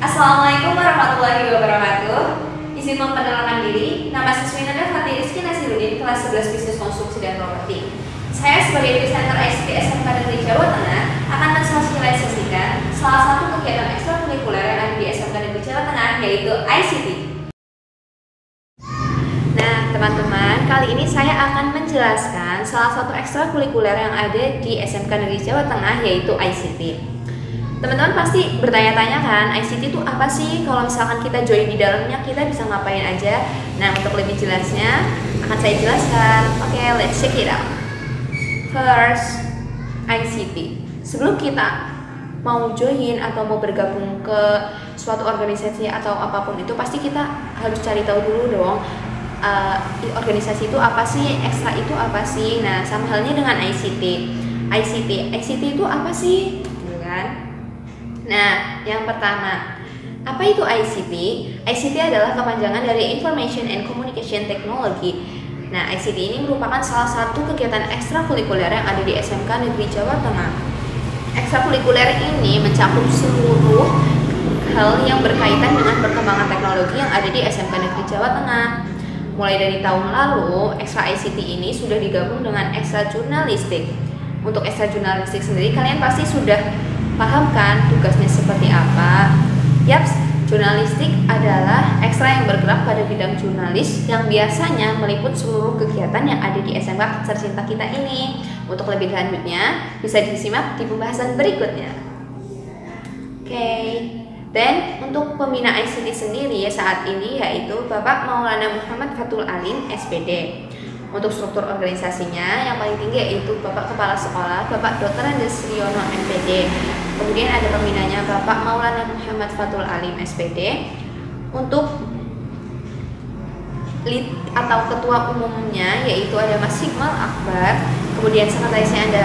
Assalamualaikum warahmatullahi wabarakatuh. Izin memperkenalkan diri, nama siswi Nada Fatih Rizky Nasirudin, kelas 11 Bisnis Konstruksi dan Properti. Saya sebagai presenter ICT SMK Negeri Jawa Tengah akan mensosialisasikan salah satu kegiatan ekstrakurikuler yang ada di SMK Negeri Jawa Tengah, yaitu ICT. Nah, teman-teman, kali ini saya akan menjelaskan salah satu ekstrakurikuler yang ada di SMK Negeri Jawa Tengah, yaitu ICT. Teman-teman pasti bertanya-tanya kan, ICT itu apa sih? Kalau misalkan kita join di dalamnya, kita bisa ngapain aja? Nah, untuk lebih jelasnya akan saya jelaskan. Oke, let's check it out. First, ICT. Sebelum kita mau join atau mau bergabung ke suatu organisasi atau apapun itu, pasti kita harus cari tahu dulu dong. Organisasi itu apa sih? Ekstra itu apa sih? Nah, sama halnya dengan ICT. ICT itu apa sih? Gitu kan? Nah, yang pertama, apa itu ICT? ICT adalah kepanjangan dari Information and Communication Technology. Nah, ICT ini merupakan salah satu kegiatan ekstrakurikuler yang ada di SMK Negeri Jawa Tengah. Ekstrakurikuler ini mencakup seluruh hal yang berkaitan dengan perkembangan teknologi yang ada di SMK Negeri Jawa Tengah. Mulai dari tahun lalu, ekstra ICT ini sudah digabung dengan ekstra jurnalistik. Untuk ekstra jurnalistik sendiri, kalian pasti sudah paham kan tugasnya seperti apa? Yaps, jurnalistik adalah ekstra yang bergerak pada bidang jurnalis yang biasanya meliput seluruh kegiatan yang ada di SMK tercinta kita ini. Untuk lebih lanjutnya, bisa disimak di pembahasan berikutnya. Oke. Dan untuk pembina ICT sendiri saat ini yaitu Bapak Maulana Muhammad Fatul Alim, SPD. Untuk struktur organisasinya yang paling tinggi yaitu Bapak Kepala Sekolah, Bapak Dr. Andes Riono, MPD. Kemudian ada pembinanya Bapak Maulana Muhammad Fatul Alim, SPD. Untuk lead atau ketua umumnya yaitu ada Mas Hikmal Akbar. Kemudian sekretarisnya ada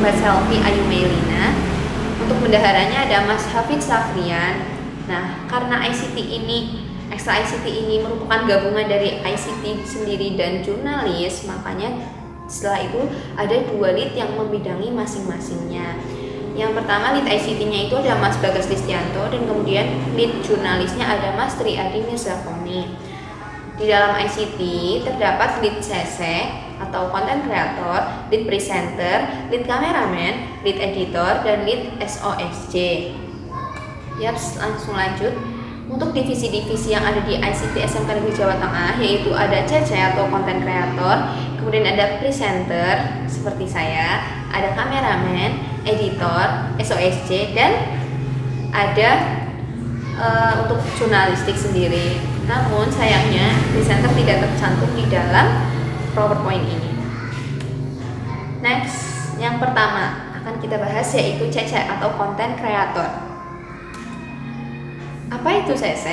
Mbak Selvi Ayu Melina. Untuk bendaharanya ada Mas Hafid Safrian. Nah, karena ekstra ICT ini merupakan gabungan dari ICT sendiri dan jurnalis, makanya setelah itu ada dua lead yang membidangi masing-masingnya. Yang pertama lead ICT-nya itu ada Mas Bagas Listianto, dan kemudian lead jurnalisnya ada Mas Tri Adi Mirzakoni. Di dalam ICT terdapat lead CC atau content creator, lead presenter, lead cameraman, lead editor, dan lead SOSJ. Yaps, langsung lanjut. Untuk divisi-divisi yang ada di ICT SMK Negeri Jawa Tengah yaitu ada CC atau content creator, kemudian ada presenter seperti saya, ada kameramen, editor, SOSJ, dan ada untuk jurnalistik sendiri. Namun sayangnya presenter tidak tercantum di dalam PowerPoint ini. Next, yang pertama akan kita bahas yaitu CC atau content creator. Apa itu CC?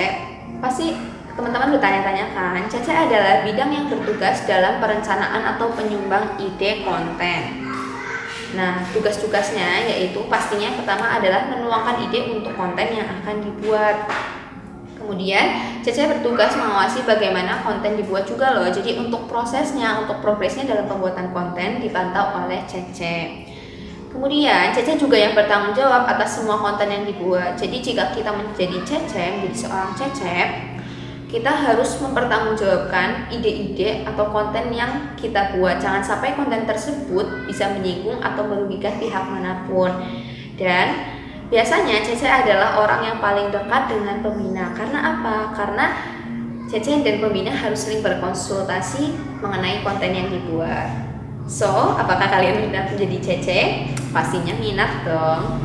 Pasti teman-teman bertanya-tanya kan. CC adalah bidang yang bertugas dalam perencanaan atau penyumbang ide konten. Nah, tugas-tugasnya yaitu pastinya yang pertama adalah menuangkan ide untuk konten yang akan dibuat. Kemudian CC bertugas mengawasi bagaimana konten dibuat juga loh. Jadi untuk prosesnya, untuk progresnya dalam pembuatan konten dipantau oleh CC. Kemudian CC juga yang bertanggung jawab atas semua konten yang dibuat. Jadi jika kita menjadi seorang CC, kita harus mempertanggungjawabkan ide-ide atau konten yang kita buat. Jangan sampai konten tersebut bisa menyinggung atau merugikan pihak manapun. Dan biasanya CC adalah orang yang paling dekat dengan pembina. Karena apa? Karena CC dan pembina harus sering berkonsultasi mengenai konten yang dibuat. So, apakah kalian minat menjadi CC? Pastinya minat dong.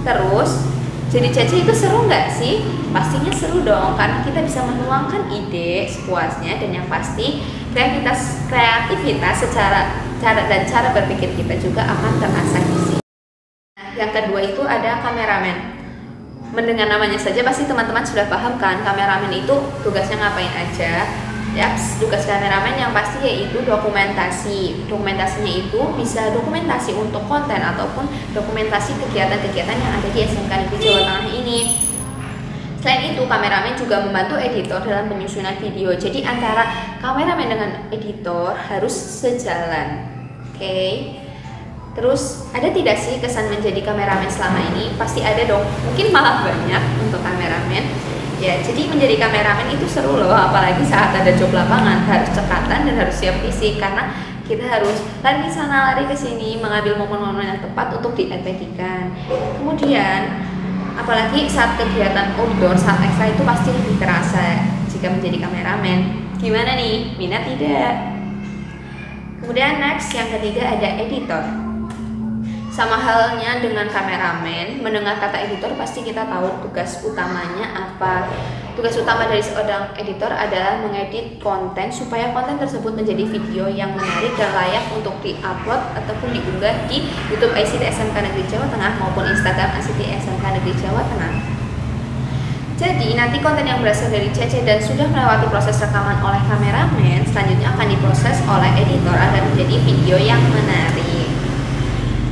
Terus, jadi CC itu seru nggak sih? Pastinya seru dong, karena kita bisa menuangkan ide sepuasnya, dan yang pasti kreativitas secara cara berpikir kita juga akan terasa di sini. Nah, yang kedua itu ada kameramen. Mendengar namanya saja pasti teman-teman sudah paham kan, kameramen itu tugasnya ngapain aja. Yaps, tugas kameramen yang pasti yaitu dokumentasi. Dokumentasinya itu bisa dokumentasi untuk konten ataupun dokumentasi kegiatan-kegiatan yang ada di SMK Negeri Jawa Tengah ini. Selain itu, kameramen juga membantu editor dalam penyusunan video. Jadi antara kameramen dengan editor harus sejalan. Oke. Terus ada tidak sih kesan menjadi kameramen selama ini? Pasti ada dong, mungkin malah banyak untuk kameramen. Ya, jadi menjadi kameramen itu seru loh, apalagi saat ada job lapangan, harus cekatan dan harus siap fisik karena kita harus lari ke sana, lari ke sini, mengambil momen-momen yang tepat untuk diabadikan. Kemudian, apalagi saat kegiatan outdoor, saat ekstra itu pasti lebih terasa jika menjadi kameramen. Gimana nih? Minat tidak? Kemudian next, yang ketiga ada editor. Sama halnya dengan kameramen, mendengar kata editor pasti kita tahu tugas utamanya apa. Tugas utama dari seorang editor adalah mengedit konten supaya konten tersebut menjadi video yang menarik dan layak untuk di-upload ataupun diunggah di YouTube ICT SMK Negeri Jawa Tengah maupun Instagram ICT SMK Negeri Jawa Tengah. Jadi nanti konten yang berasal dari CC dan sudah melewati proses rekaman oleh kameramen selanjutnya akan diproses oleh editor agar menjadi video yang menarik.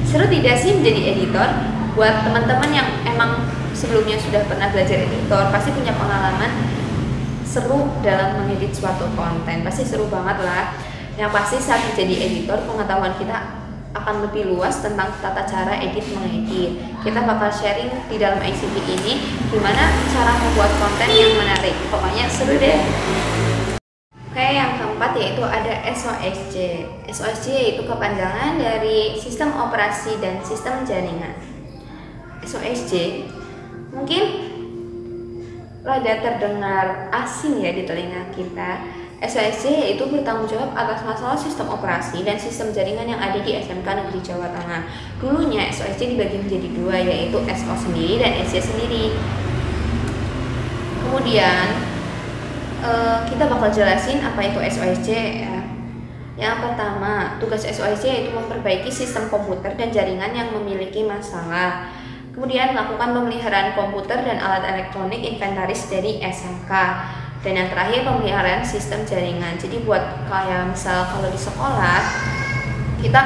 Seru tidak sih menjadi editor? Buat teman-teman yang emang sebelumnya sudah pernah belajar editor, pasti punya pengalaman seru dalam mengedit suatu konten. Pasti seru banget lah. Yang pasti saat menjadi editor, pengetahuan kita akan lebih luas tentang tata cara edit mengedit. Kita bakal sharing di dalam ICT ini gimana cara membuat konten yang menarik. Pokoknya seru deh. Oke, yang keempat yaitu ada SOSJ. SOSJ yaitu kepanjangan dari Sistem Operasi dan Sistem Jaringan. SOSJ mungkin rada terdengar asing ya di telinga kita. SOSJ yaitu bertanggung jawab atas masalah sistem operasi dan sistem jaringan yang ada di SMK Negeri Jawa Tengah. Dulunya SOSJ dibagi menjadi dua, yaitu SO sendiri dan SJ sendiri. Kemudian kita bakal jelasin apa itu SOSJ ya. Yang pertama, tugas SOSJ yaitu memperbaiki sistem komputer dan jaringan yang memiliki masalah. Kemudian melakukan pemeliharaan komputer dan alat elektronik inventaris dari SMK. Dan yang terakhir, pemeliharaan sistem jaringan. Jadi buat kayak misal kalau di sekolah kita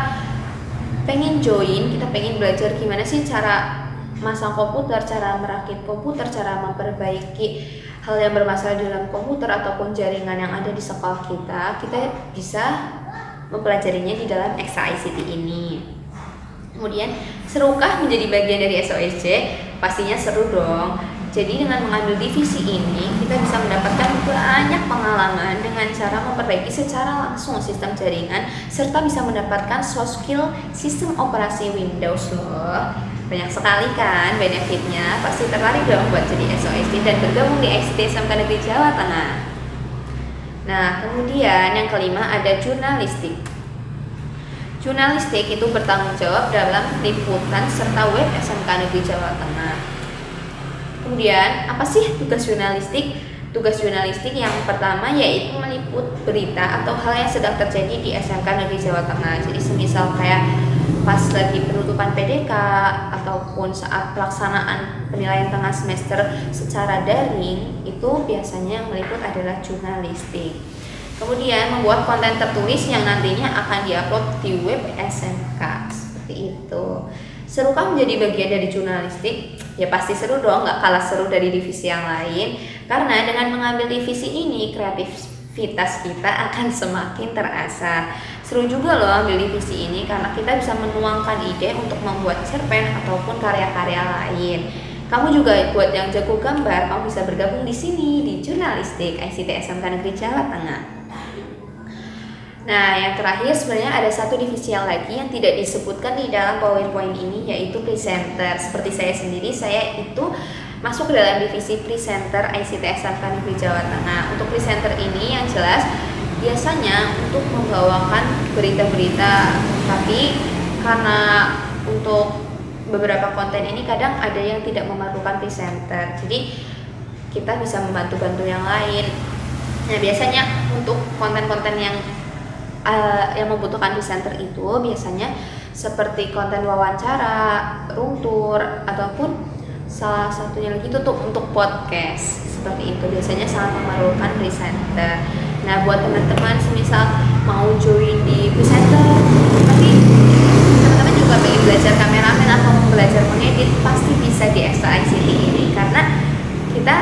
pengen join, kita pengen belajar gimana sih cara masang komputer, cara merakit komputer, cara memperbaiki hal yang bermasalah dalam komputer ataupun jaringan yang ada di sekolah kita bisa mempelajarinya di dalam Ekstra ICT ini. Kemudian, serukah menjadi bagian dari SOSJ? Pastinya seru dong. Jadi dengan mengambil divisi ini, kita bisa mendapatkan banyak pengalaman dengan cara memperbaiki secara langsung sistem jaringan, serta bisa mendapatkan soft skill sistem operasi Windows loh. Banyak sekali kan benefitnya, pasti tertarik dong buat jadi SOSJ dan bergabung di ICT SMK Negeri Jawa Tengah. Nah, kemudian yang kelima ada jurnalistik. Jurnalistik itu bertanggung jawab dalam liputan serta web SMK Negeri Jawa Tengah. Kemudian, apa sih tugas jurnalistik? Tugas jurnalistik yang pertama yaitu meliput berita atau hal yang sedang terjadi di SMK Negeri Jawa Tengah. Jadi semisal kayak pas lagi penutupan PDK ataupun saat pelaksanaan penilaian tengah semester secara daring, itu biasanya yang meliput adalah jurnalistik. Kemudian membuat konten tertulis yang nantinya akan diupload di web SMK, seperti itu. Serukah menjadi bagian dari jurnalistik? Ya pasti seru dong, nggak kalah seru dari divisi yang lain. Karena dengan mengambil divisi ini, kreativitas kita akan semakin terasa. Seru juga loh ambil divisi ini karena kita bisa menuangkan ide untuk membuat cerpen ataupun karya-karya lain. Kamu juga buat yang jago gambar, kamu bisa bergabung di sini di jurnalistik ICT SMK Negeri Jawa Tengah. Nah, yang terakhir sebenarnya ada satu divisi yang lagi yang tidak disebutkan di dalam PowerPoint ini, yaitu presenter. Seperti saya sendiri, saya itu masuk ke dalam divisi presenter ICT SMK Negeri Jawa Tengah. Untuk presenter ini yang jelas biasanya untuk membawakan berita-berita, tapi karena untuk beberapa konten ini kadang ada yang tidak memerlukan presenter, jadi kita bisa membantu-bantu yang lain. Nah, biasanya untuk konten-konten yang membutuhkan presenter itu biasanya seperti konten wawancara, room tour, ataupun salah satunya lagi itu untuk podcast. Seperti itu biasanya sangat memerlukan presenter. Nah, buat teman-teman semisal mau join di presenter tapi teman-teman juga pengen belajar kameramen atau belajar mengedit, pasti bisa di Ekstra ICT ini karena kita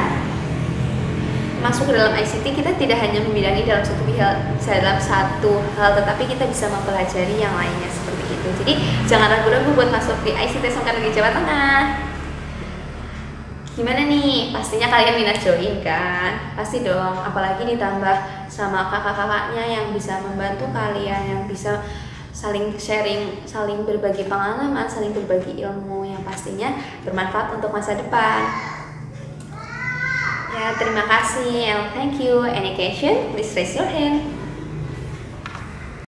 masuk ke dalam ICT, kita tidak hanya membidangi dalam satu hal, tetapi kita bisa mempelajari yang lainnya seperti itu. gitu. Jadi jangan ragu-ragu buat masuk di ICT SMK Negeri Jawa Tengah. Gimana nih? Pastinya kalian minat join kan? Pasti dong, apalagi ditambah sama kakak-kakaknya yang bisa membantu kalian, yang bisa saling sharing, saling berbagi pengalaman, saling berbagi ilmu yang pastinya bermanfaat untuk masa depan. Ya, terima kasih and thank you. Any question? Please raise your hand.